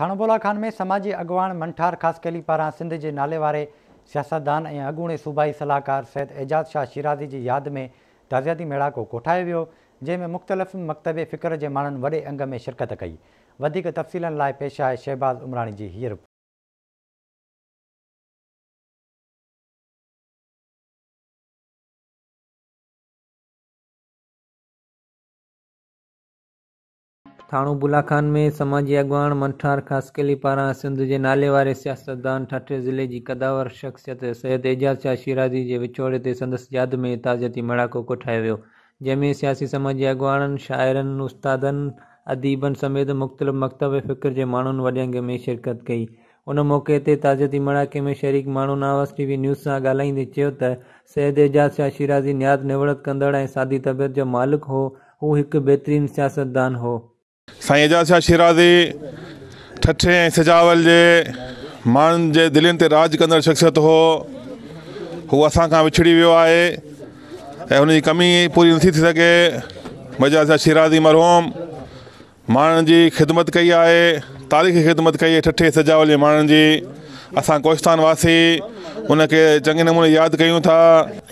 थाणोबोला खान में समाजी अगवान मंठार खासकेली पारां सिंध के नाले वारे सियासतदान और अगूणे सूबाई सलाहकार सैयद एजाज शाह शिराज़ी की याद में ताज़ियाती मेड़ाको कोठायो वियो, जंहिंमें मुख़्तलिफ़ मकतबे फ़िक्र के माण्हुनि वॾे अंग में शिरकत कई। वधीक तफ़सीलनि लाइ पेश आहे शहबाज़ उमराणी की हीअ रिपोर्ट। थाणोबोला खान में समाजी अगवान मंठार खासकेली पारां सिंध के नाले वारे सियासतदान ठठे ज़िले की कदावर शख्सियत सैयद एजाज शाह शिराज़ी के विछोड़े ते संदसि याद में ताज़ियती मेड़ाको कोठायो वियो, जंहिंमें सियासी समाजी अगवाननि, शाइरनि, उस्तादनि, अदीबनि समेत मुख़्तलिफ़ मकतब फ़िक्र के माण्हुनि वॾे अंग में शिरकत कई। उन मौक़े ते ताज़ियती मेड़ाके में शरीक माण्हुनि आवाज़ टीवी न्यूज़ सां ॻाल्हाईंदे चयो त सैयद एजाज शाह शिराज़ी निहायत निवड़त कंदड़ ऐं सादी तबियत जो मालिक हो। हू हिकु बहितरीन सियासतदान हो। साईं एजाज शाह शिराज़ी ठठे ऐं सिजावल जे माण्हुनि जे दिलनि ते राज कंदड़ शख़्सियत हो। हू असां खां विछड़ी वियो आहे ऐं हुनजी कमी पूरी नथी थी सघे। एजाज शाह शिराज़ी मरहूम माण्हुनि जी ख़िदमत कई आहे, तारीख़ी ख़िदमत कई आहे ठठे सिजावल जे माण्हुनि जी। असां कोहिस्तान वासी उनखे चङे नमूने यादि कयूं था।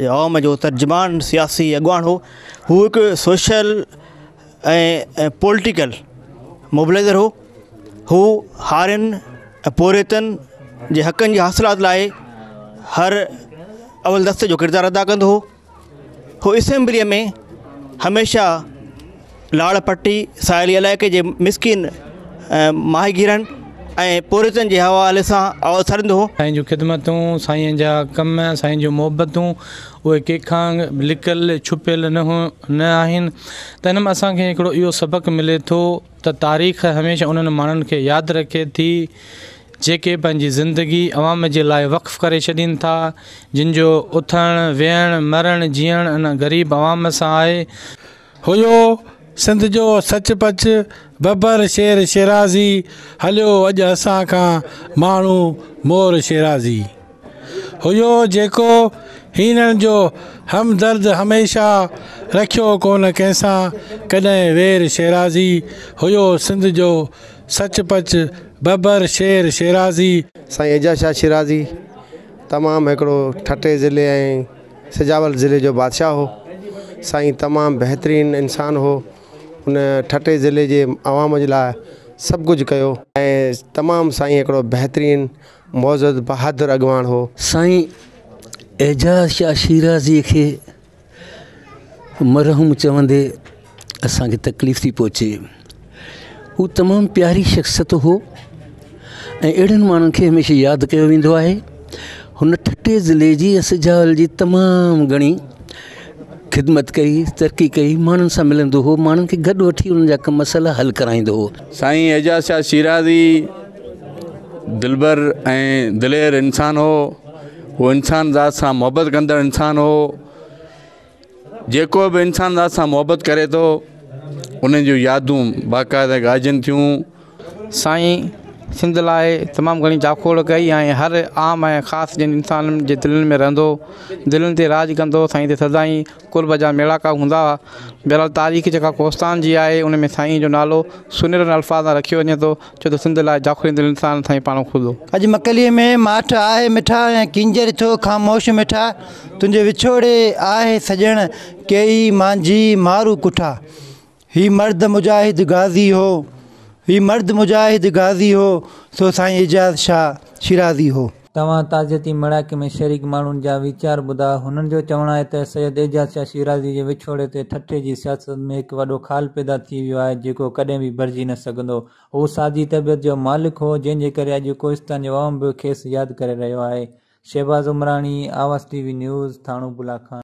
आवाम जो तर्जुमान सियासी अगवान हो। हू हिकु सोशल ऐं पॉलिटिकल मोबिलाइज़र हो। हू हारियुनि पोरियतनि जे हक़नि जी हासिलात लाइ हर अवल दस्ते जो किरदारु अदा कंदो हो। हू असेंबलीअ में हमेशह लाड़ पट्टी साहिली इलाइक़े जे मिसकिन माहीगीरनि ऐं पोरियतनि जे हवाले सां आवाज़ु छाड़ींदो हो। साईं जूं ख़िदमतूं, साईं जा कम, साईं जूं मोहबतूं उहे कंहिंखां लिकियल छुपियल न आहिनि। त हिन में असांखे हिकिड़ो इहो सबक़ु मिले थो त तारीख़ हमेशह उन्हनि माण्हुनि खे यादि रखे थी जेके पंहिंजी ज़िंदगी अवाम जे लाइ वक़्फ़ करे छॾीनि था, जिन जो उथणु वेहणु मरणु जीअणु इन ग़रीब अवाम सां आहे। हुयो सिंध जो सचपच बबर शेर शिराज़ी, हलियो अॼु असां खां माण्हू मोर शिराज़ी। हुयो जेको हीननि जो हमदर्द हमेशह रखियो कोन कंहिंसां कॾहिं वेर शिराज़ी। हुयो सिंध जो सचपच बबर शेर शिराज़ी। साईं एजाज शाह शिराज़ी तमामु हिकिड़ो ठठे ज़िले ऐं सिजावल ज़िले जो बादशाह हो। साईं तमामु बहितरीनु इंसान हो। उन ठठे ज़िले जे अवाम जे लाइ सभु कुझु कयो ऐं तमामु साईं हिकिड़ो बहितरीनु मौज़ूद बहादुर अगवान हो। साईं एजाज शाह शिराज़ी खे मरहूम चवंदे असांखे तकलीफ़ थी पहुचे। हू तमामु प्यारी शख़्सियत हो ऐं अहिड़नि माण्हुनि खे हमेशह यादि कयो वेंदो आहे। हुन ठठे ज़िले जी सिजावल जी तमामु घणी ख़िदमत कई, तरक़ी कई, माण्हुनि सां मिलंदो हो, माण्हुनि खे गॾु वठी उन्हनि जा कम मसइला हल कराईंदो हो। साईं एजाज शाह शिराज़ी दिलबर ऐं दिलेर इंसान हो। वो इंसान ज़ात सां मोहबत कंदड़ इंसान हो। जेको बि इंसान ज़ात सां मोहबत करे थो उन जूं यादूं बाक़ाइदा गाजनि थियूं। साईं सिंध लाइ तमामु घणी जाखोड़ कई ऐं हर आम ऐं ख़ासि जिन इंसाननि जे दिलनि में रहंदो, दिलनि ते राज कंदो। साईं ते सदाईं कुर्ब जा मेड़ाका हूंदा। बहरहाल तारीख़ जेका कोहिस्तान जी आहे उन में साईं जो नालो सुनहरनि अल्फाज़ सां रखियो वञे थो, छो त सिंध लाइ जाखोड़ींदड़ इंसान साईं पाण खुदो। अॼु मकलीअ में माठ आहे मिठा ऐं किंजर थो ख़ामोश मिठा, तुंहिंजे विछोड़े आहे सॼण कई मांझी मारू कुठा। ही मर्द मुजाहिद गाज़ी हो, ही मर्द मुजाहिद गाज़ी हो, सो साईं एजाज शाह शिराज़ी हो। तव्हां ताज़ियती मेड़ाके में शरीक माण्हुनि जा वीचार ॿुधा। हुननि जो चवणु आहे त सैयद एजाज शाह शिराज़ी जे विछोड़े ते ठठे जी सियासत में हिकु वॾो ख़ाल पैदा थी वियो आहे जेको कॾहिं बि भरिजी न सघंदो। हू सादी तबियत जो मालिक हो, जंहिंजे करे अॼु कोहिस्तान जो अवाम बि खेसि यादि करे रहियो आहे। शहबाज़ उमराणी, आवाज़ टीवी न्यूज़, थाणोबोला खान।